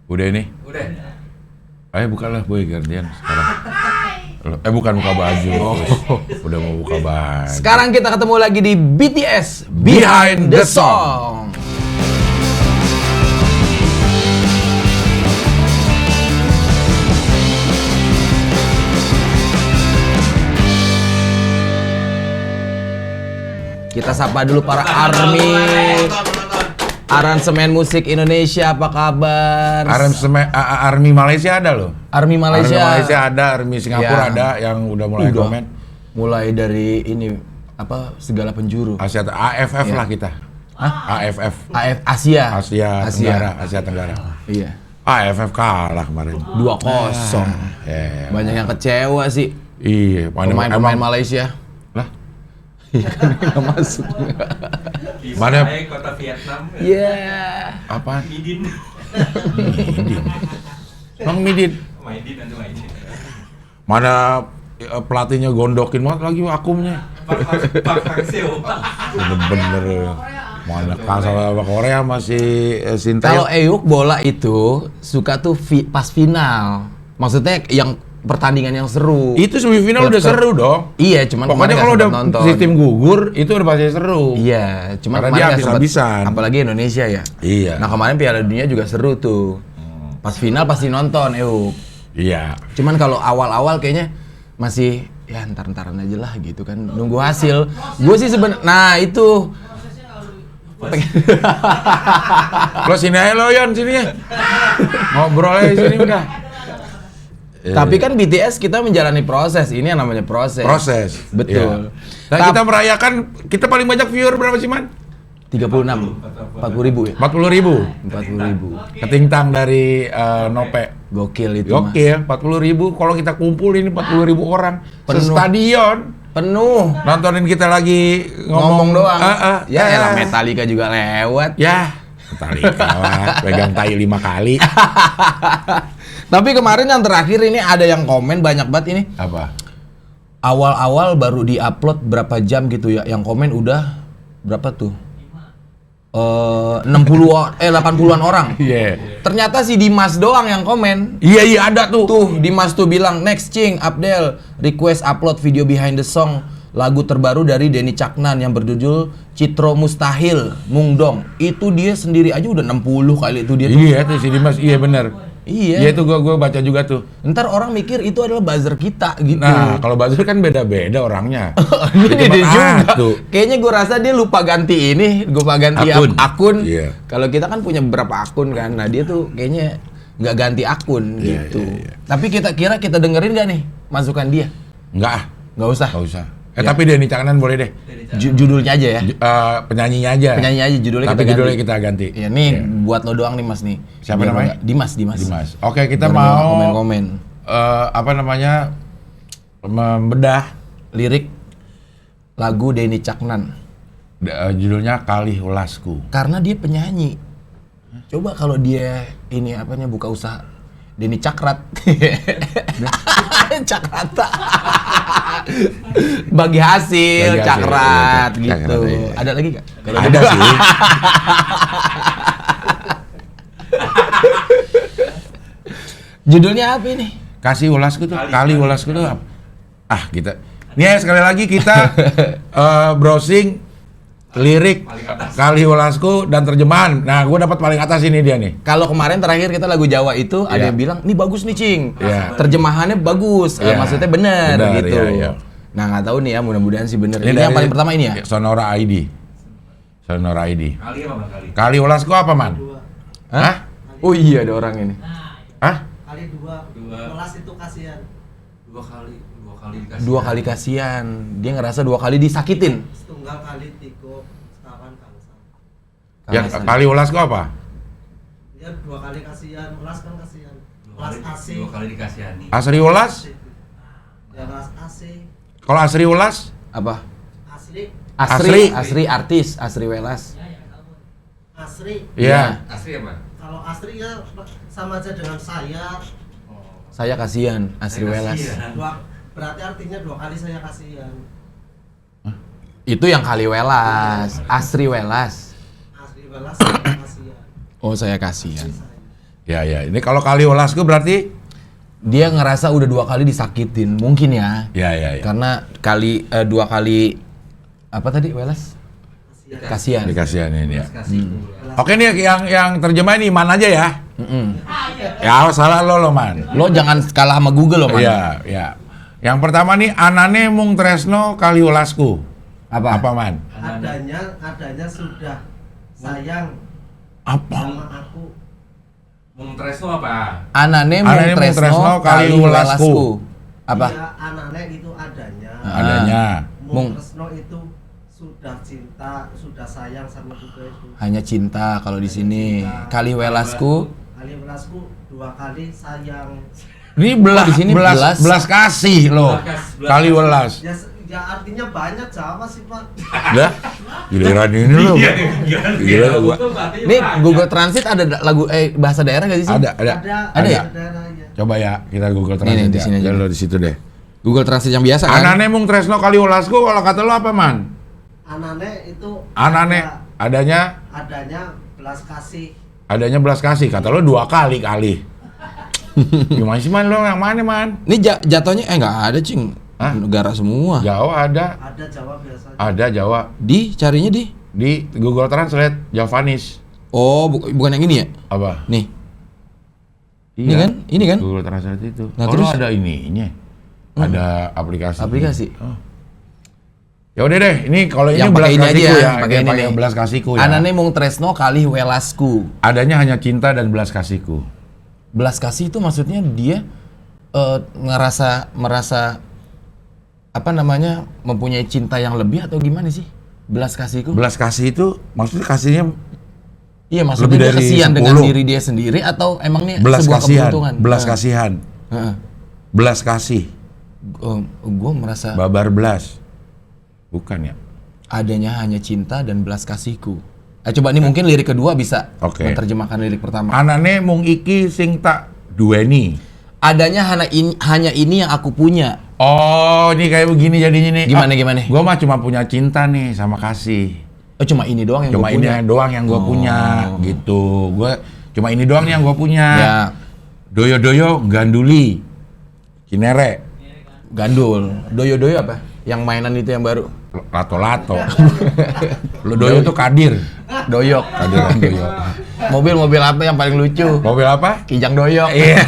Udah ini? Udah. Ayo bukalah boy gantian sekarang. Bukan buka baju. Udah mau buka baju. Sekarang kita ketemu lagi di BTS Behind the Song. Kita sapa dulu para ARMY. Aransemen musik Indonesia, apa kabar? ARMY Malaysia ada loh. ARMY Malaysia. ARMY Malaysia ada, ARMY Singapura Ya. ada yang udah mulai komen. Mulai dari ini apa segala penjuru. Asia AFF Ya. lah kita. AFF. Asia. Asia Tenggara. Iya. AFF kalah kemarin. 2-0. Ya. Banyak yang kecewa sih. Iya, Pemain-pemain Malaysia. lah. Iya, nggak masuk. Mana kota Vietnam. Iya. apa? Midin. Bang Midin. Maidin. Mana pelatihnya gondokin banget lagi akumnya. Pak Hangseo. Bener-bener. Mana sama Korea masih Kalau Sintayong. Eyuk bola itu suka tuh pas final. Maksudnya yang pertandingan yang seru. Itu semifinal udah seru dong. Iya, cuman Pokoknya kemarin kalau nggak udah sempet nonton. sistem gugur itu udah pasti seru. Iya, cuman Karena kemarin dia nggak sempet. habis-habisan. Apalagi Indonesia ya. Iya. Nah kemarin Piala Dunia juga seru tuh. Pas final pasti nonton Eyuk. Iya. Cuman kalau awal-awal kayaknya masih ya ntar-ntaran aja lah gitu kan. Nunggu hasil. Gue sih nah itu. Lo sini aja lo Yon sini ya. Ngobrol aja sini udah. Tapi kan BTS kita menjalani proses. Ini yang namanya proses. Proses. Betul. Iya. Nah, kita merayakan, kita paling banyak viewer berapa sih, Man? 36, 40 ribu ya? 40.000. 40 ribu. Ketingtang dari Nope. Gokil itu mah. Gokil, 40.000. Kalau kita kumpul ini 40.000 orang. Penuh. Stadion. Penuh. Nontonin kita lagi Ngomong doang. Ya, Elah Metallica juga lewat. Ya. Metallica lah, pegang tai 5 kali. Tapi kemarin yang terakhir ini ada yang komen banyak banget ini. Apa? Awal-awal baru di-upload berapa jam gitu ya. Yang komen udah berapa tuh? 80-an orang. Iya. Ternyata si Dimas doang yang komen. Iya, ada tuh. Tuh Dimas tuh bilang next Cing, Abdel request upload video behind the song lagu terbaru dari Denny Caknan yang berjudul Citro Mustahil Mungdong. Itu dia sendiri aja udah 60 kali itu dia tuh. Iya tuh si Dimas, iya bener. Iya. Iya itu gua baca juga tuh. Ntar orang mikir itu adalah buzzer kita gitu. Nah, kalau buzzer kan beda-beda orangnya. Ini dia juga. Satu. Kayaknya gue rasa dia lupa ganti ini, lupa ganti akun. Iya. Kalau kita kan punya beberapa akun kan. Nah, dia tuh kayaknya nggak ganti akun Iya, gitu. iya, iya. Tapi kita kira kita dengerin nggak nih masukan dia? Enggak ah, Nggak usah. enggak usah. Ya. Tapi Denny Caknan boleh deh. Judulnya aja ya. Penyanyinya aja. Penyanyi aja judulnya Tapi kita judulnya ganti. kita ganti. Ya nih Iya. buat lo doang nih Mas nih. Siapa Biar namanya? nggak- Dimas. Dimas. Oke, kita Biar mau nggak komen-komen. apa namanya? Membedah Lirik lagu Denny Caknan. judulnya Kali Ulasku. Karena dia penyanyi. Coba kalau dia ini apanya buka usaha Denny Cakrat. Cakrata. Bagi hasil, Bagi hasil, cakrat iya, gitu. cakrat, iya. Ada lagi nggak? Kalau Ada sih. Judulnya apa ini? Kasih ulasku tuh, kali ulasku tuh apa? Ah, kita. Nih ya, sekali lagi kita browsing lirik Kali Ulasku dan terjemahan. Nah, gue dapat paling atas ini dia nih. Kalau kemarin terakhir kita lagu Jawa itu ada Iya. yang bilang, "Nih bagus nih, Cing." Iya. Terjemahannya bagus. Iya. Maksudnya bener Benar, gitu. iya, iya. Nah, nggak tahu nih ya, mudah-mudahan sih bener. Ini dari yang paling pertama ini ya? Sonora ID. Sonora ID. Kali apa Bang? Kali. Kali Ulasku apa, Man? Hah? Oh iya, ada orang ini. Hah? Kali dua. Ulas itu kasihan. Dua kali dikasih. Dua kali kasihan. Dia ngerasa dua kali disakitin. Setunggal kali tigo sekawan bangsa. Ya, Kali Ulasku apa? Dia dua kali kasihan. Ulas kan kasihan. Ulas asih. Dua kali dikasihani. Asri Ulas? Ya ulas asih. Kalau Asri Ulas? Apa? Asli. Asri artis, Asri Welas. Asri. Iya. Asli apa? Kalau asri ya sama aja dengan saya. Saya kasihan, Asri Saya Welas. kasihan. Berarti artinya dua kali saya kasihan. Itu yang kali Welas, Asri Welas. Asri balas saya kasihan. Oh, saya kasihan. Ya. Ini kalau Kaliwalasku berarti Dia ngerasa udah 2 kali disakitin, mungkin ya. ya. Karena 2 kali apa tadi Welas? Kasihan. Dikasihanin ya. Kasih. Oke nih yang terjemah ini Man aja ya. Ya salah lo Man. Lo jangan kalah sama Google lo, Man. Iya. Yang pertama nih Anane mung tresno Kaliwalasku. Apa Man? Adanya sudah sayang Apa? sama aku. Mung Tresno apa? Anane mung tresno Kaliwalasku. Apa? Iya, anaknya itu adanya. Adanya. Mung- Mung Tresno itu sudah cinta, sudah sayang sama juga itu. Hanya cinta kalau di sini. Kaliwalasku. Kaliwalasku 2 kali sayang. Ini belas di sini belas kasih loh. Belas Kaliwelas. Ya artinya banyak Jawa sih Pak. Dah. Giliran ini loh. Gila gua. Nih Google Translate ada lagu bahasa daerah gak sih? Ada. Ada ya? Daerahnya. Coba ya kita Google Nih, Translate. di sini aja. Lo di situ deh. Google Translate yang biasa kan? Anane mung tresno Kaliwalasku kalau kata lo apa Man? Anane itu Anane adanya belas kasih. belas kasih. Kata lo 2 kali. Gimana sih Man lo yang mana Man? Ini jatuhnya nggak ada, Cing. Hah? Negara semua. Jawa ada. Ada Jawa biasanya. Ada Jawa. Carinya di. Di Google Translate Javanis. Oh, bukan yang ini ya? Apa? Nih. Ini kan? Ini kan? Google Translate itu. Nah, Oh, terus? lo ada ininya. Ada aplikasi. Aplikasi. Oh. Ya udah deh, ini kalau ini Yang belas pakai ini aja kasihku ya, ya, pakai ini pakai nih. belas kasihku ya. Anane mung tresno Kaliwalasku. Adanya hanya cinta dan belas kasihku. Belas kasih itu maksudnya dia merasa apa namanya mempunyai cinta yang lebih atau gimana sih? Belas kasihku? Belas kasih itu maksudnya kasihnya Iya, maksudnya lebih dia dari kasihan dengan 10. diri dia sendiri atau emangnya belas sebuah kasihan, keberuntungan? belas Nah. kasihan, Heeh. belas kasih, Gue merasa babar belas. Bukan ya? adanya hanya cinta dan belas kasihku. Coba nih mungkin lirik kedua bisa Oke. menerjemahkan lirik pertama. Anane mung iki sing tak duweni. Adanya hanya ini yang aku punya. Oh, ini kayak begini jadinya nih. Gimana? Gua mah cuma punya cinta nih sama kasih. Oh, cuma ini doang yang Cuma gue ini punya. doang yang gua punya gitu. Gua cuma ini doang yang gua punya. Ya, Doyo-doyo ganduli. Cinere. gandul. Doyo-doyo apa? Yang mainan itu yang baru. Lato-lato. Lu doyo tuh kadir. Doyok. Kadir kan doyo. Mobil apa yang paling lucu? Mobil apa? Kijang doyok. Iya.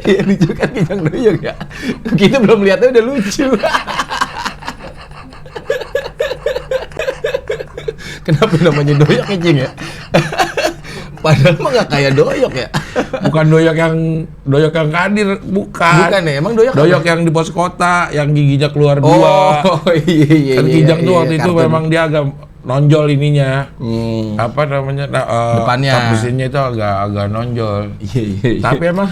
Iya, lucu kan kijang doyok ya. Kita belum lihatnya udah lucu. Kenapa namanya doyok ya, Cing ya? Padahal mah nggak kayak doyok ya. Bukan doyok yang kadir, bukan. Bukan ya, emang doyok Doyok apa? yang di pos kota, yang giginya keluar dua. Oh, iya. Kan Kijang tuh waktu itu kartun. memang dia agak nonjol ininya. Hmm. Apa namanya? Depannya. Kap mesinnya itu agak nonjol. Iya. Tapi emang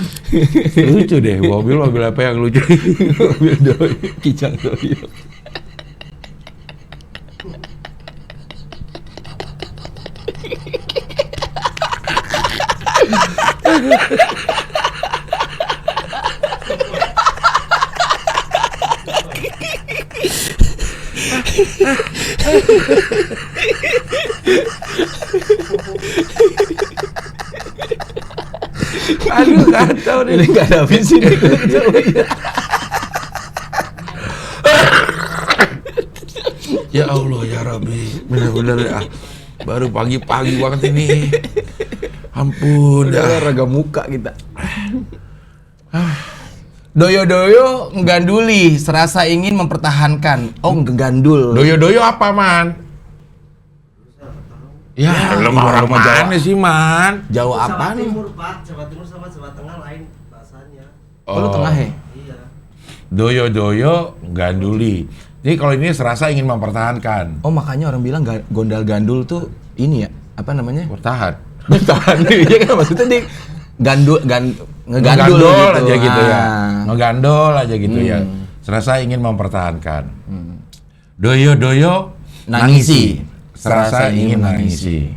lucu deh, mobil apa yang lucu? Mobil doyok, kijang doyok. Aduh, kacau deh. Ini nggak ada habis ini. Ya Allah, ya Rabbi. Bener-bener ya. Baru pagi-pagi banget ini. Ampun Udah dah. raga muka kita. Doyo-doyo mengganduli, serasa ingin mempertahankan. Oh, ngegandul. Doyo-doyo apa, Man? Ya, lu mah orang mana sih, Man? Jawa Jawa apa nih? Timur Pak, Jawa Timur sama Jawa Tengah lain bahasanya. Oh, lu tengah ya? Iya. Doyo-doyo ganduli. Jadi kalau ini serasa ingin mempertahankan. Oh, makanya orang bilang gondal gandul tuh ini ya, apa namanya? Bertahan. Bertahan. Iya kan maksudnya dia ngegandul Ngegandol aja gitu ya. Ah. Ngegandol aja gitu ya. Serasa ingin mempertahankan. Doyo-doyo Nangisi. Serasa ingin nangisi.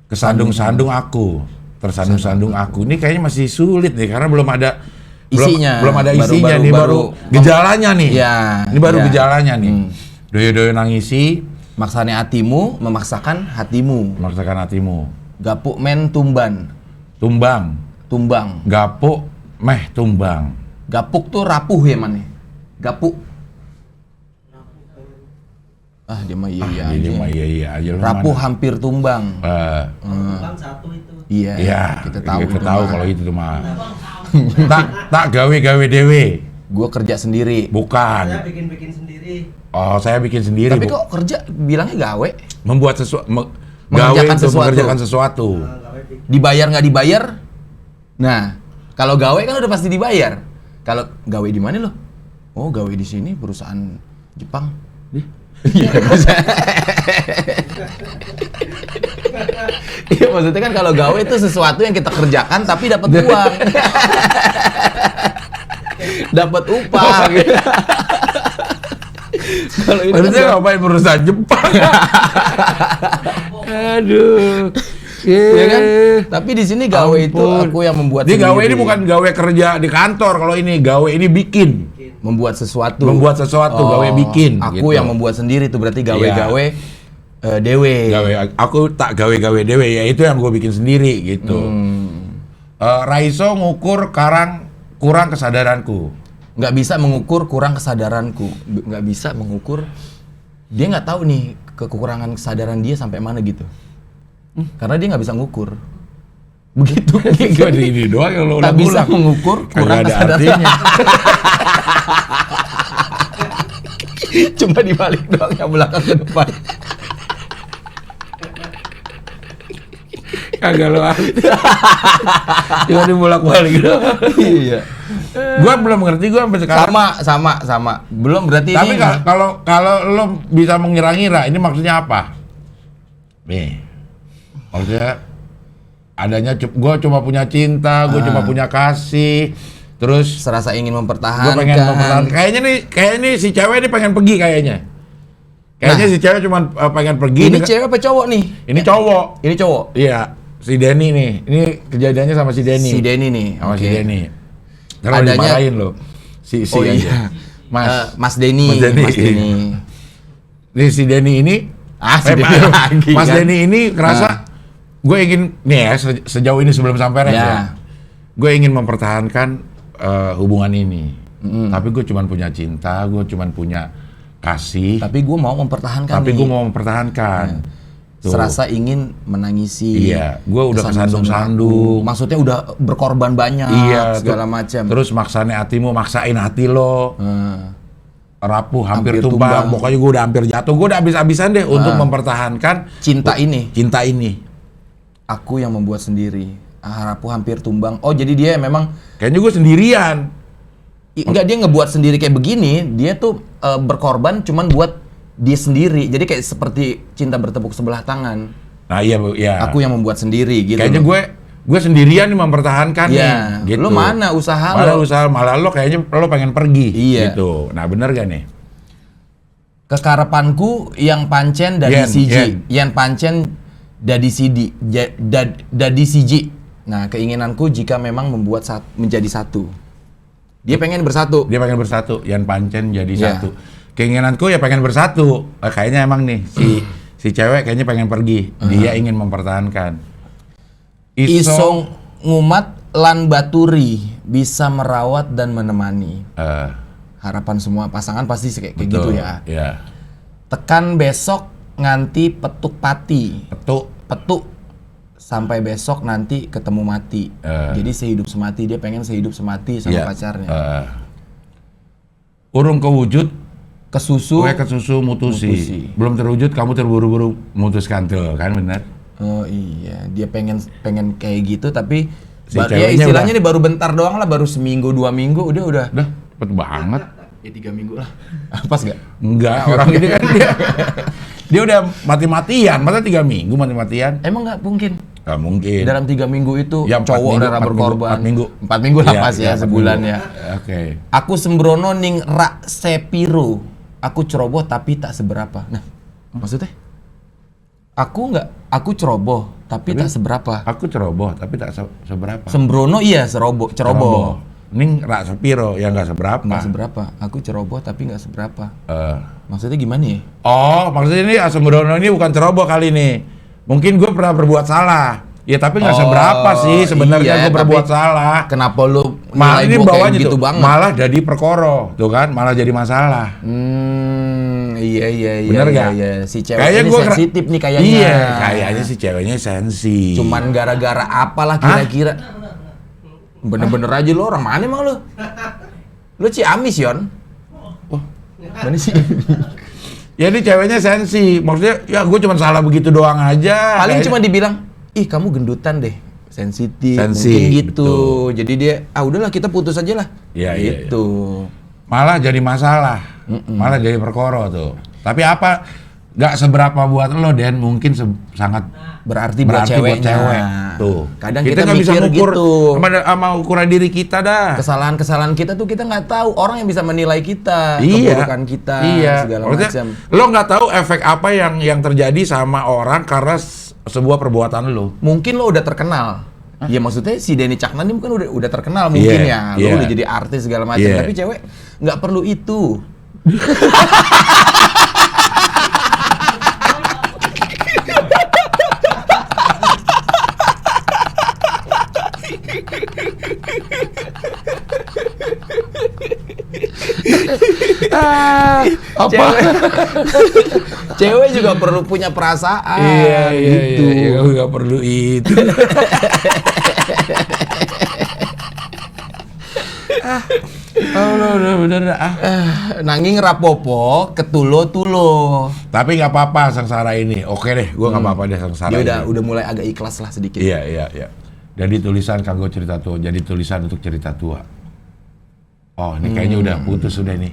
Kesandung-sandung aku. tersandung-sandung aku. Ini kayaknya masih sulit nih karena belum ada Isinya. belum ada isinya nih, baru gejalanya nih. Iya. Ini baru Iya. gejalanya nih. Doyo-doyo nangisi, Maksane hatimu, memaksakan hatimu. memaksakan hatimu. Gapuk men tumban. Tumbang, gapuk, meh tumbang. Gapuk tuh rapuh ya man nih. Gapuk. Dia mah iya Jadi aja. mah iya aja lu Rapuh mana. hampir tumbang. Bang satu itu. Iya. Iya, kita tahu kita itu tahu mah. kalau itu tuh mah. tak gawe dewe. Gua kerja sendiri. Bukan. Saya bikin sendiri. Oh, saya bikin sendiri. Tapi Bu. kok kerja bilangnya gawe? Membuat sesuatu, gawe Mengerjakan untuk sesuatu. mengerjakan sesuatu. Gawe bikin. Dibayar nggak dibayar? Nah, kalau gawe kan udah pasti dibayar. Kalau gawe di mana lo? Oh, gawe di sini perusahaan Jepang. Iya, iya maksudnya kan kalau gawe itu sesuatu yang kita kerjakan tapi dapat uang. Dapat upah gitu. Kalau itu Maksudnya kan ngapain perusahaan Jepang? Aduh. ya kan? Tapi di sini gawe itu Ampun. aku yang membuat Ini gawe sendiri. ini bukan gawe kerja di kantor, kalau ini gawe ini bikin. Membuat sesuatu. Membuat sesuatu, gawe bikin, Aku gitu. yang membuat sendiri tuh berarti gawe-gawe dewe. Gawe, aku tak gawe dewe, ya itu yang gue bikin sendiri gitu. Raiso ngukur kurang kesadaranku. Nggak bisa mengukur kurang kesadaranku. Nggak bisa mengukur. Dia nggak tahu nih kekurangan kesadaran dia sampai mana gitu. Karena dia nggak bisa ngukur. Begitu. Gue ini doang yang lo Tak bisa ulang-ulang. mengukur kurang Kagak ada kesadaran. artinya. Cuma dibalik doang yang belakang ke depan. Kagak lo arti. Cuma dibolak-balik doang. Iya. Gue belum ngerti, gue sampai sekarang. Sama. Belum berarti Tapi ini. kalau lo bisa mengira-ngira, ini maksudnya apa? Nih, maksudnya adanya gue cuma punya cinta, gue cuma punya kasih, terus serasa ingin gue mempertahankan. pengen mempertahankan. Kayaknya nih si cewek ini pengen pergi kayaknya. Kayaknya si cewek cuma pengen pergi. Ini cewek apa cowok nih? Ini cowok. Ini cowok. Iya, si Denny nih. Ini kejadiannya sama si Denny. Si Denny nih. Sama si Oke. Denny. Terus Adanya- dimarahin lo. Si Oh aja. iya. Mas Denny. Mas Denny. Mas Denny. Nih si Denny ini Si Denny lagi Mas kan. Denny ini kerasa gue ingin nih ya sejauh ini sebelum sampai res Ya. ya. Gue ingin mempertahankan hubungan ini. Tapi gue cuman punya cinta, gue cuman punya kasih, Tapi gue mau mempertahankan tapi nih. gue mau mempertahankan. Tuh. Serasa ingin menangisi. Iya, gue udah kesandung-sandung. Maksudnya udah berkorban banyak. Iya, Segala macam. Terus maksane hatimu, maksain hati lo. Rapuh, hampir Hampir tumbang. tumbang. Pokoknya gue udah hampir jatuh. Gue udah habis-habisan deh untuk mempertahankan Cinta ini. cinta ini. Aku yang membuat sendiri. Rapuh hampir tumbang. Oh jadi dia memang Kayaknya gue sendirian. enggak, dia ngebuat sendiri kayak begini. Dia tuh berkorban cuman buat dia sendiri. Jadi kayak seperti cinta bertepuk sebelah tangan. Nah iya, ya. Aku yang membuat sendiri gitu. Kayaknya gue sendirian nih mempertahankan Iya. nih. Gitu. Lu mana usaha Malah lo? usaha, malah lo kayaknya lo pengen pergi. Iya. Gitu. Nah bener gak nih? Kekarepanku yang pancen dadi Yen, siji. yen. Yang pancen dadi sidi. Dadi siji. Nah, keinginanku jika memang membuat menjadi satu. Dia pengen bersatu. Dia pengen bersatu, Yan Pancen jadi Iya. satu. Keinginanku ya pengen bersatu. Kayaknya emang nih si cewek kayaknya pengen pergi. Dia ingin mempertahankan. Isong ngumat lan baturi bisa merawat dan menemani. Harapan semua pasangan pasti kayak gitu betul, ya. Iya. Tekan besok nganti petuk pati. Petuk sampai besok nanti ketemu mati. Jadi sehidup semati, dia pengen sehidup semati sama Iya. pacarnya. Urung kewujud, Kesusu. gue kesusu mutusi. Belum terwujud, kamu terburu-buru memutuskan tuh, kan bener? Oh iya, dia pengen kayak gitu tapi Si ya ceweknya istilahnya udah- nih baru bentar doang lah, baru seminggu 2 minggu udah. Udah cepet banget. Ya 3 minggu lah. Pas gak? Enggak, orang ini kan dia udah mati-matian. Masa 3 minggu mati-matian? Emang nggak mungkin? Gak mungkin. Dalam 3 minggu itu Ya, 4 cowok minggu, rela 4 berkorban. 4 minggu. 4 minggu lah Iya, pas ya, 4 sebulan minggu. ya. Oke. Aku sembrono ning rak sepiro. Aku ceroboh tapi tak seberapa. Nah, maksudnya? Aku ceroboh, tapi tak seberapa. Aku ceroboh tapi tak seberapa. Sembrono iya ceroboh. Ning rak sepiro yang nggak seberapa. Nggak seberapa. Aku ceroboh tapi nggak seberapa. Maksudnya gimana ya? Oh, maksudnya ini sembrono ini bukan ceroboh kali ini. Mungkin gue pernah berbuat salah. Ya tapi nggak seberapa sih sebenarnya gue berbuat salah. Kenapa lu Malah ini gua kayak bawahnya gitu tuh, banget? malah jadi perkoro, tuh kan, malah jadi masalah. Iya. Bener nggak? Iya. Si cewek Kayaknya ini gua sensitif nih kayaknya. Iya, kayaknya si ceweknya sensi. Cuman gara-gara apalah kira-kira. Bener-bener aja lu orang mana emang lu? Lu Ciamis, Yon? Oh. Mana sih? Ya ini ceweknya sensi, maksudnya ya gue cuma salah begitu doang aja. Paling Kayaknya- cuma dibilang, ih kamu gendutan deh, sensitif, Sensi, mungkin gitu. betul. Jadi dia, udahlah kita putus aja lah. Iya, iya, gitu. malah jadi masalah, malah jadi perkoro tuh. Tapi apa? Gak seberapa buat lo, Den, mungkin sangat Berarti buat ceweknya. cewek. Tuh. Kadang kita nggak bisa mikir ngukur gitu. sama ukuran diri kita dah. Kesalahan-kesalahan kita tuh kita nggak tahu. Orang yang bisa menilai kita, Iya. keburukan kita, Iya. segala Maksudnya, macam. lo nggak tahu efek apa yang terjadi sama orang karena sebuah perbuatan lo. Mungkin lo udah terkenal. Ya maksudnya si Denny Caknan ini mungkin udah terkenal mungkin Iya, ya. Lo iya. udah jadi artis segala macam. Iya. Tapi cewek nggak perlu itu. Apa? Cewek juga perlu punya perasaan. Gitu. Iya, nggak perlu itu. udah bener ah. Nanging rapopo ketulo-tulo. Tapi nggak apa-apa sengsara ini. Oke deh, gua nggak apa-apa deh sengsara. Dia ini. udah mulai agak ikhlas lah sedikit. Iya. Jadi tulisan kanggo cerita tua, jadi tulisan untuk cerita tua. Oh, ini kayaknya udah putus sudah nih.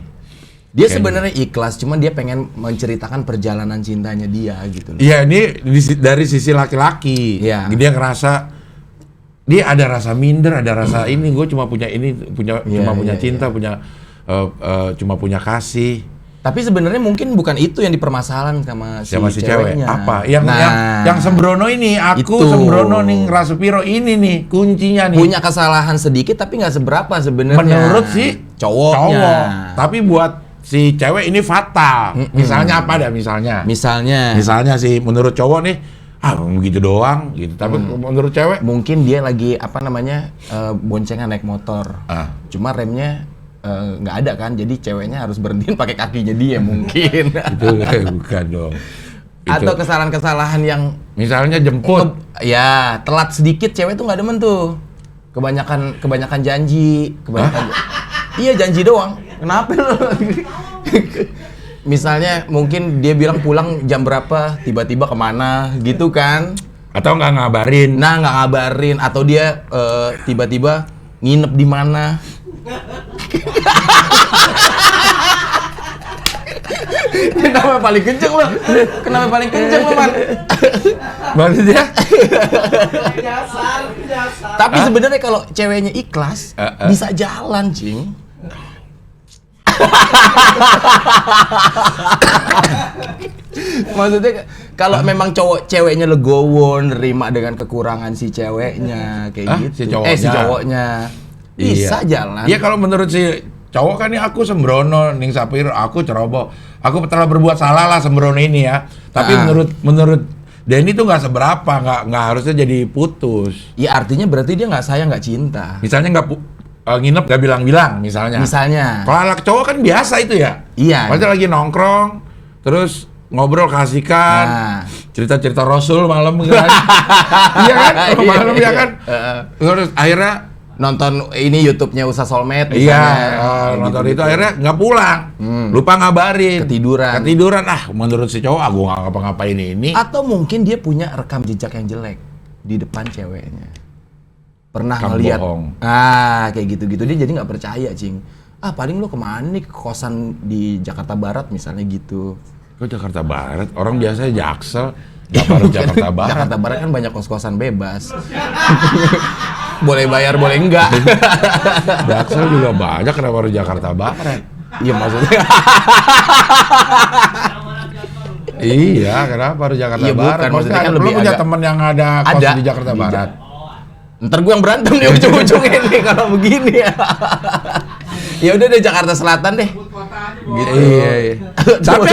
Dia Kayaknya. sebenarnya ikhlas, cuman dia pengen menceritakan perjalanan cintanya dia gitu loh. Iya, ini dari sisi laki-laki. Iya. Dia ngerasa dia ada rasa minder, ada rasa ini. Gue cuma punya ini, cuma punya cinta, cuma punya kasih. Tapi sebenarnya mungkin bukan itu yang dipermasalahan sama si Siapa si cewek? ceweknya. Apa? Yang Nah, yang sembrono ini, aku itu. sembrono nih, Rasupiro ini nih kuncinya nih. punya kesalahan sedikit tapi nggak seberapa sebenarnya. Menurut si cowoknya. cowok. Tapi buat si cewek ini fatal. Misalnya apa dah misalnya? Misalnya sih menurut cowok nih, begitu doang gitu. Tapi menurut cewek, Mungkin dia lagi boncengan naik motor. Cuma remnya nggak ada kan, jadi ceweknya harus berhentiin pakai kakinya dia mungkin. itu bukan dong. Atau kesalahan-kesalahan yang Misalnya jemput. ya telat sedikit cewek tuh nggak demen tuh. Kebanyakan janji, iya janji doang. Kenapa lu? Misalnya mungkin dia bilang pulang jam berapa, tiba-tiba kemana gitu kan? Atau nggak ngabarin. Nah nggak ngabarin, atau dia tiba-tiba nginep di mana? Kenapa paling kenceng lo? Kenapa paling kenceng lo, Man? Maksudnya? Dasar. Tapi sebenarnya kalau ceweknya ikhlas, bisa jalan, Cing. Maksudnya kalau memang ceweknya legowo nerima dengan kekurangan si ceweknya kayak gitu. si cowoknya. Bisa jalan. Iya, kalau menurut si cowok kan nih, aku sembrono, ning sapir, aku ceroboh. Aku telah berbuat salah lah sembrono ini ya. Tapi menurut Denny tuh nggak seberapa, nggak harusnya jadi putus. Ya artinya berarti dia nggak sayang, nggak cinta. Misalnya nggak nginep nggak bilang-bilang misalnya. Misalnya. Kalau anak cowok kan biasa itu ya. Iya. Pasti lagi nongkrong, terus ngobrol kasihkan, cerita-cerita Rasul malam kan. Iya kan? Malam ya kan. Terus akhirnya Nonton ini YouTube-nya Usa Solmed iya, misalnya. nonton Gitu-gitu. itu akhirnya nggak pulang, lupa ngabarin, Ketiduran. Menurut si cowok, gue nggak ngapa-ngapain ini. Atau mungkin dia punya rekam jejak yang jelek di depan ceweknya. Pernah Rekam ngeliat, bohong. kayak gitu-gitu dia jadi nggak percaya, Cing. Paling lo kemana nih, ke kosan di Jakarta Barat misalnya gitu. Kok Jakarta Barat? Orang biasanya Jaksel, nggak harus Jakarta Barat. Jakarta Barat kan banyak kos-kosan bebas. Boleh bayar, boleh enggak. Jaksel juga banyak, kenapa harus Jakarta Barat? Iya maksudnya. Iya, kenapa harus Jakarta Iya, Barat? bukan, maksudnya kan Lu lebih punya agak- temen yang ada kos Ada. di Jakarta Di Barat? Ntar gue yang berantem nih ujung-ujungnya nih kalau begini ya. Ya udah deh Jakarta Selatan deh. Gitu. Iya. Tapi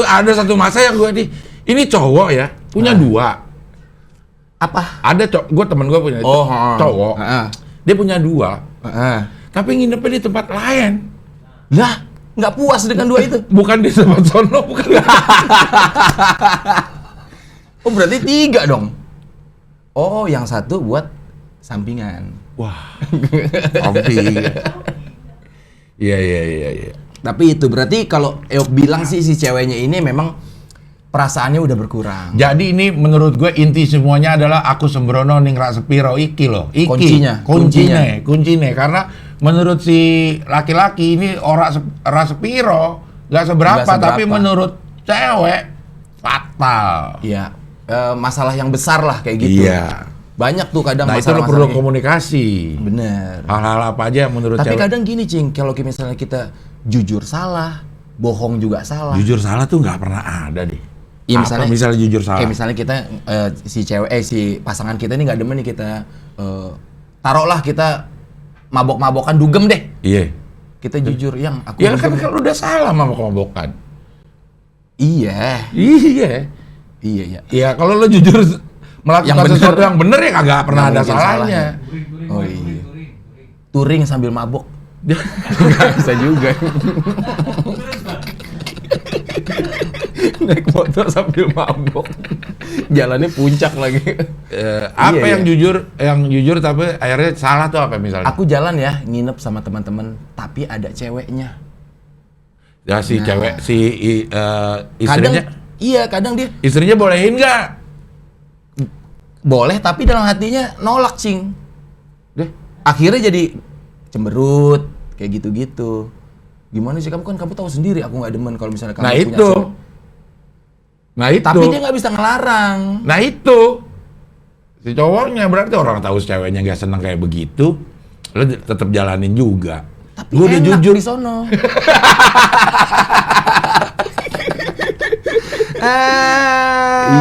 ada satu masa yang gue ini cowok ya, punya dua. Apa? Ada gue temen gue punya cowok. Dia punya dua. Tapi nginepnya di tempat lain. Lah, nggak puas dengan dua itu? Bukan di tempat sono, bukan. Oh berarti 3 dong? Oh yang satu buat sampingan. Wah. Ompi. Iya. Tapi itu berarti kalau Eok bilang sih si ceweknya ini memang perasaannya udah berkurang. Jadi ini menurut gue inti semuanya adalah aku sembrono ning rak sepiro iki loh. Iki. Kuncinya. Karena menurut si laki-laki ini rak sepiro nggak seberapa, tapi menurut cewek fatal. Iya. Masalah yang besar lah kayak gitu. Iya. Banyak tuh kadang Nah itu lo perlu komunikasi. Bener. Hal-hal apa aja yang menurut Tapi cewek. kadang gini Cing, kalau misalnya kita jujur salah, bohong juga salah. Jujur salah tuh nggak pernah ada deh. Iya, Apa misalnya jujur salah? Kayak misalnya kita si pasangan kita ini nggak demen nih kita taruhlah kita mabok-mabokan dugem deh. Iya. Kita jujur yang aku Ya kan dugem. kalau udah salah mabok-mabokan. Iya. Iya. Iya. Ya kalau lo jujur melakukan Yang bener. sesuatu yang bener ya kagak pernah Nggak ada mungkin salahnya. Oh iya. Touring sambil mabok. Nggak bisa juga. Naik motor sambil mabok. Jalannya puncak lagi. Apa Iya, yang jujur tapi akhirnya salah tuh apa misalnya? Aku jalan ya, nginep sama teman-teman, tapi ada ceweknya. Ya si cewek istrinya Kadang dia istrinya bolehin nggak? boleh tapi dalam hatinya nolak, Cing. Deh. Akhirnya jadi cemberut kayak gitu-gitu. Gimana sih kamu tahu sendiri aku nggak demen kalau misalnya kamu Nah punya itu. cewek. Nah itu. Tapi dia nggak bisa ngelarang. Nah itu. Si cowoknya berarti orang tahu si ceweknya nggak seneng kayak begitu, lo tetap jalanin juga. Tapi Gua udah enak jujur. di sono.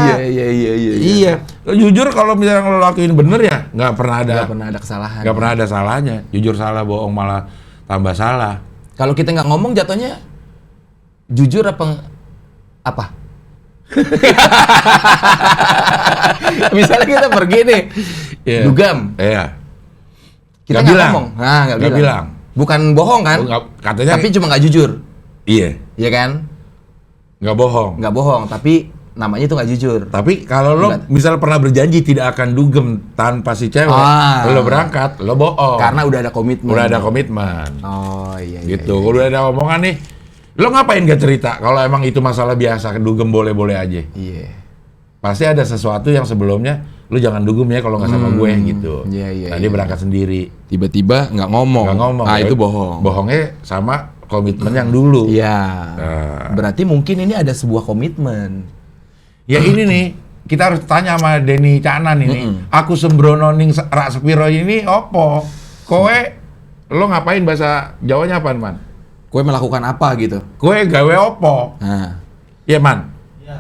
Iya. Lo jujur kalau misalnya lo lakuin bener ya nggak pernah ada. Nggak pernah ada kesalahan. Nggak pernah ada salahnya. Jujur salah, bohong malah tambah salah. Kalau kita nggak ngomong jatuhnya jujur apa? Misalnya kita pergi nih, Iya. dugem. Iya. Kita Nggak nggak bilang. ngomong. Nah, nggak Nggak bilang. Bukan bohong kan? Katanya. Tapi cuma nggak jujur, Iya. ya kan? Nggak bohong. Nggak bohong, tapi namanya itu nggak jujur. Tapi kalau lo Enggak. misal pernah berjanji tidak akan dugem tanpa si cewek, lo berangkat, lo bohong. Karena udah ada komitmen. udah ada komitmen. Oh iya. Gitu. Kalau udah ada omongan nih, lo ngapain gak cerita? Kalau emang itu masalah biasa, dugem boleh-boleh aja. Iya. Pasti ada sesuatu yang sebelumnya, lo jangan dugem ya kalau nggak sama gue gitu. Iya. Nah, dia berangkat sendiri. Tiba-tiba nggak ngomong. Nggak ngomong. Ah Ya, itu bohong. Bohongnya sama komitmen yang dulu. Iya. Nah. Berarti mungkin ini ada sebuah komitmen. Ya ini nih, kita harus tanya sama Denny Caknan ini. Aku sembrono ning rak sepiro ini opo? Kowe lo ngapain bahasa Jawanya apaan, Man? Kue melakukan apa gitu? Kowe gawe opo? Nah, Iya, Man. Iya.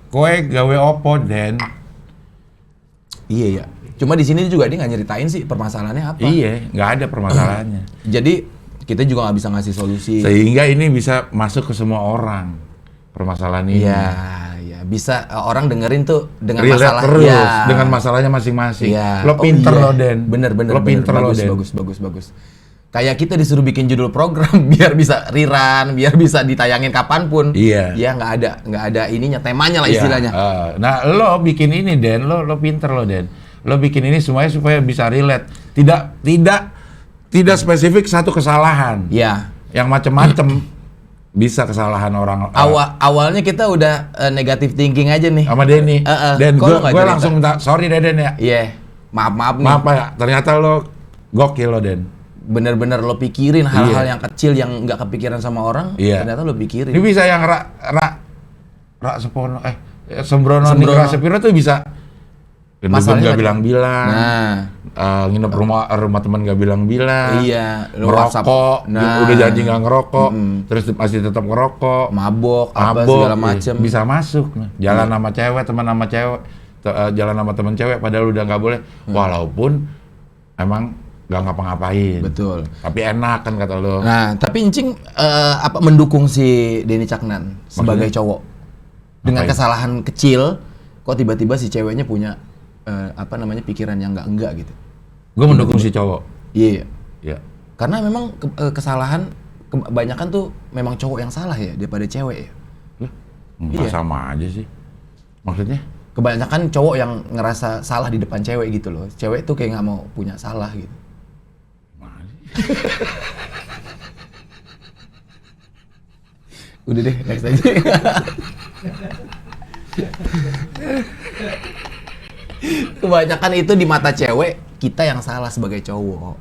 Kowe gawe opo, Den? iya ya. Cuma di sini juga dia nggak nyeritain sih permasalahannya apa. Iya, nggak ada permasalahannya. Jadi kita juga nggak bisa ngasih solusi. Sehingga ini bisa masuk ke semua orang permasalahan ini. Iya, bisa orang dengerin tuh dengan Relate masalah terus ya. dengan masalahnya masing-masing. Iya. Lo pinter iya. lo, Den. Bener. Lo pinter lo, Den. Bagus. Kayak kita disuruh bikin judul program biar bisa rerun, biar bisa ditayangin kapanpun. Iya. Ya nggak ada ininya, temanya lah Iya, istilahnya. nah, lo bikin ini, Den. Lo pinter lo, Den. Lo bikin ini semuanya supaya bisa relate. Tidak spesifik satu kesalahan. Iya. Yang macem-macem bisa kesalahan orang. Awalnya kita udah negative thinking aja nih. Sama Denny. Den, Kok lo nggak gue cerita? langsung minta sorry deh, Den ya. Iya. Maaf nih. Maaf ya, ternyata lo gokil lo, Den. Bener-bener lo pikirin hal-hal Iya. yang kecil yang nggak kepikiran sama orang, Iya. ternyata lo pikirin. Ini bisa yang rak sepono sembrono ning Sembrono. rak sepiro tuh bisa Gendut Masalahnya nggak lagi- bilang-bilang. Nah, Nginep rumah teman nggak bilang-bilang. iya, lu Ngerokok, WhatsApp. Nah. udah janji nggak ngerokok, terus masih tetap ngerokok. mabok, apa Mabok, segala macem. bisa masuk. Jalan sama cewek, teman sama cewek, jalan sama teman cewek, padahal udah nggak boleh. Walaupun emang nggak ngapa-ngapain. Betul. Tapi enak kan kata lo. Nah, tapi Encing apa mendukung si Denny Caknan sebagai cowok dengan Ngapain? kesalahan kecil, kok tiba-tiba si ceweknya punya pikiran yang enggak gitu. Gue mendukung si cowok. Iya. Ya. Karena memang kesalahan kebanyakan tuh memang cowok yang salah ya daripada cewek ya. Enggak Iya. sama aja sih. Maksudnya? Kebanyakan cowok yang ngerasa salah di depan cewek gitu loh. Cewek tuh kayak nggak mau punya salah gitu. Udah deh, next aja. Kebanyakan itu di mata cewek, kita yang salah sebagai cowok.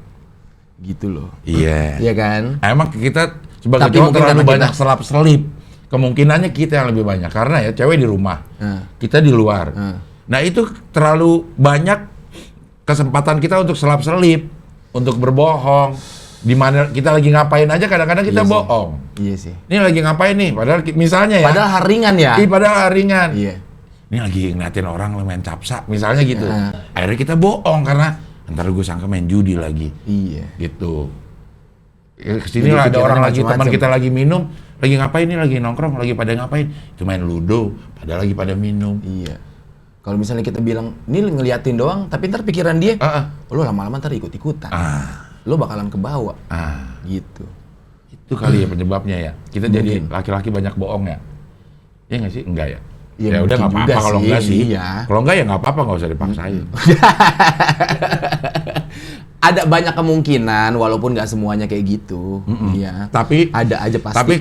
Gitu loh. Iya. Iya kan? Emang kita sebagai Tapi cowok mungkin terlalu karena banyak selap-selip. Kemungkinannya kita yang lebih banyak. Karena ya cewek di rumah, kita di luar. Nah itu terlalu banyak kesempatan kita untuk selap-selip, untuk berbohong. Di mana kita lagi ngapain aja kadang-kadang kita Iya sih. bohong. Iya sih. Ini lagi ngapain nih? Padahal misalnya ya. Padahal haringan ya. Padahal ringan. Iya. Ini lagi ngeliatin orang main capsa, misalnya gitu. Akhirnya kita bohong karena ntar gue sangka main judi lagi. Iya. Gitu. Kesini Jadi lah ada pikirannya orang lagi, teman macem-macem. kita lagi minum, lagi ngapain nih, lagi nongkrong, lagi pada ngapain? Itu main ludo, padahal lagi pada minum. Iya. Kalau misalnya kita bilang, ini ngeliatin doang, tapi ntar pikiran dia, lo lama-lama ntar ikut-ikutan. Lo bakalan kebawa. Gitu. Itu kali ya penyebabnya ya. Kita jadi laki-laki banyak bohong ya. Iya nggak sih? Enggak ya? Ya, Ya udah mungkin nggak apa-apa juga kalau sih, enggak sih. iya. Kalau enggak ya nggak apa-apa, nggak usah dipaksain. Ada banyak kemungkinan, walaupun nggak semuanya kayak gitu. Iya. Tapi Ada aja pasti. Tapi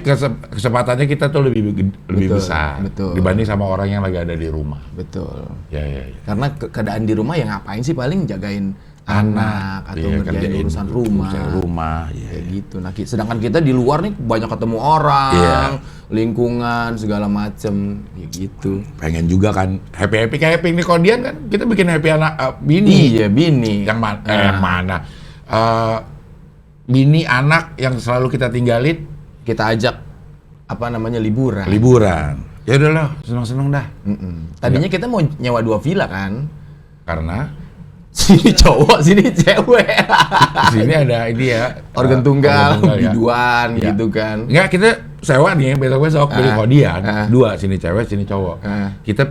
kesempatannya kita tuh lebih Betul, besar betul. dibanding sama orang yang lagi ada di rumah. Betul. Ya. Karena keadaan di rumah ya ngapain sih, paling jagain anak atau Iya, ngerjain kerjain urusan rumah. urusan rumah, iya. Kayak gitu. Nah, sedangkan kita di luar nih banyak ketemu orang, Iya. lingkungan segala macem, ya gitu. Pengen juga kan happy kayak happy Nicodian kan kita bikin happy anak bini. Iya, bini. Yang mana? Bini anak yang selalu kita tinggalin Kita ajak liburan. liburan. Ya udahlah, seneng-seneng dah. Tadinya kita mau nyewa 2 villa kan. Karena Sini cowok, sini cewek. di sini ada ini ya Organ tunggal, ya. biduan Iya. gitu kan. Enggak, kita sewa nih besok-besok beli Nicodian. 2, sini cewek, sini cowok. Kita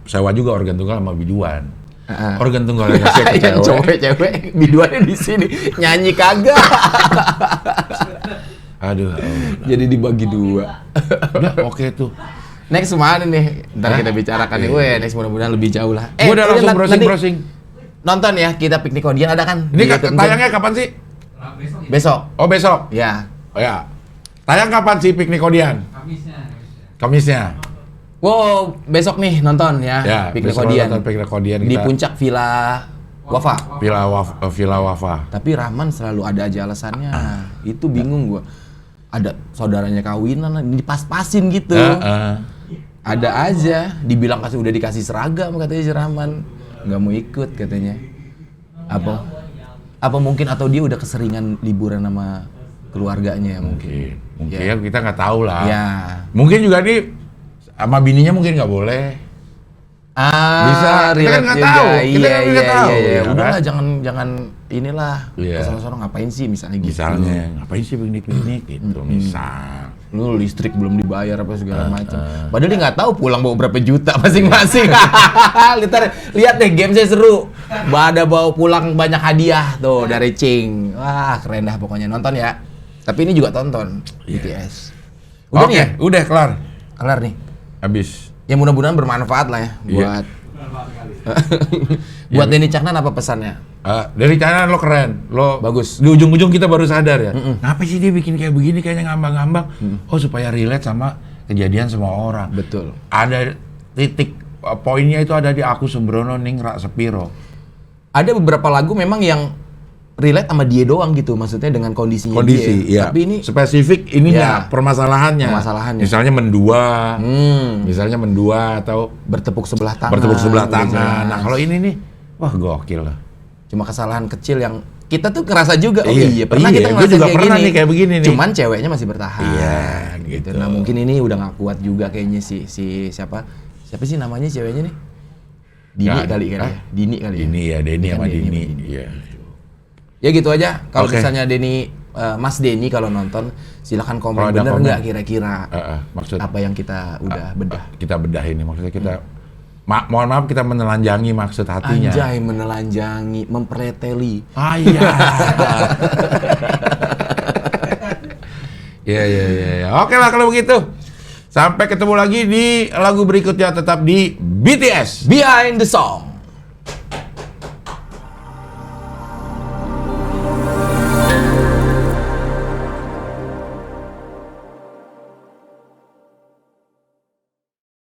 sewa juga organ tunggal sama biduan. Organ tunggalnya siapa Yang cewek? cewek, biduannya di sini. Nyanyi kagak. Aduh. Jadi dibagi 2. Udah oke tuh. Next mana nih? Ntar kita bicarakan nih. Weh, next mudah-mudahan lebih jauh lah. Gue udah langsung nanti browsing. Nonton ya, kita piknik Nicodian ada kan? Ini Di YouTube. tayangnya kapan sih? Besok. Oh besok. Ya. Oh ya. Tayang kapan sih piknik Nicodian? Kamisnya. Wow, besok nih nonton ya. Ya, Piknik besok Nicodian. nonton Piknik Nicodian Di kita. puncak Villa Wafa. Villa Wafa. Tapi Rahman selalu ada aja alasannya. Itu bingung gua. Ada saudaranya kawinan, dipas-pasin gitu. Ada aja, dibilang udah dikasih seragam katanya si Rahman, nggak mau ikut katanya. Apa mungkin atau dia udah keseringan liburan sama keluarganya mungkin. Mungkin Ya. kita nggak tahu lah. Ya. Mungkin juga nih sama bininya mungkin nggak boleh. Bisa, kita kan relate nggak juga. tahu. Kita kan nggak tahu, Iya. ya Udahlah, kan? jangan inilah. Iya. Kesana-sana ngapain sih misalnya gitu. Misalnya ngapain sih piknik gitu misal. Lu listrik belum dibayar apa segala macam. Padahal dia nggak tahu pulang bawa berapa juta masing-masing. Lihat deh, game saya seru. Ada bawa pulang banyak hadiah tuh dari Cing. Wah, keren dah pokoknya, nonton ya. Tapi ini juga tonton BTS. Udah Oke, nih ya? udah kelar. Kelar nih. Habis. Ya mudah-mudahan bermanfaat lah ya Iya. buat buat Denny Caknan. Apa pesannya? Dari channel lo keren, lo Bagus. Di ujung-ujung kita baru sadar ya. Kenapa sih dia bikin kayak begini, kayaknya ngambang-ngambang? Oh supaya relate sama kejadian semua orang. Betul. Ada titik poinnya itu ada di Aku Sembrono Ning Rak Sepiro. Ada beberapa lagu memang yang relate sama dia doang gitu, maksudnya dengan kondisinya Kondisi, dia. iya. Tapi ini spesifik ininya, Iya. permasalahannya. Misalnya mendua, atau bertepuk sebelah tangan. bertepuk sebelah udah tangan. jelas. Nah, kalau ini nih, wah gokil lah. Cuma kesalahan kecil yang kita tuh ngerasa juga, oh Iya, iya pernah iya, kita gua ngerasain juga kayak pernah gini. nih kayak begini nih. Cuman ceweknya masih bertahan. Iya, gitu. Nah mungkin ini udah nggak kuat juga kayaknya si siapa sih namanya ceweknya nih? Dini Nggak, kali kan hah? ya? Dini kali ya? Ini ya, Denny Kan sama Denny Dini. sama Dini. Iya. Ya gitu aja. Kalau Oke. misalnya Mas Denny kalau nonton silahkan komen Kalau ada bener komen. nggak kira-kira Maksud apa yang kita udah bedah. kita bedah ini, maksudnya kita mohon maaf kita menelanjangi maksud hatinya. Anjay, menelanjangi, mempreteli. Iya. Ya. Oke lah kalau begitu. Sampai ketemu lagi di lagu berikutnya, tetap di BTS. Behind the Song.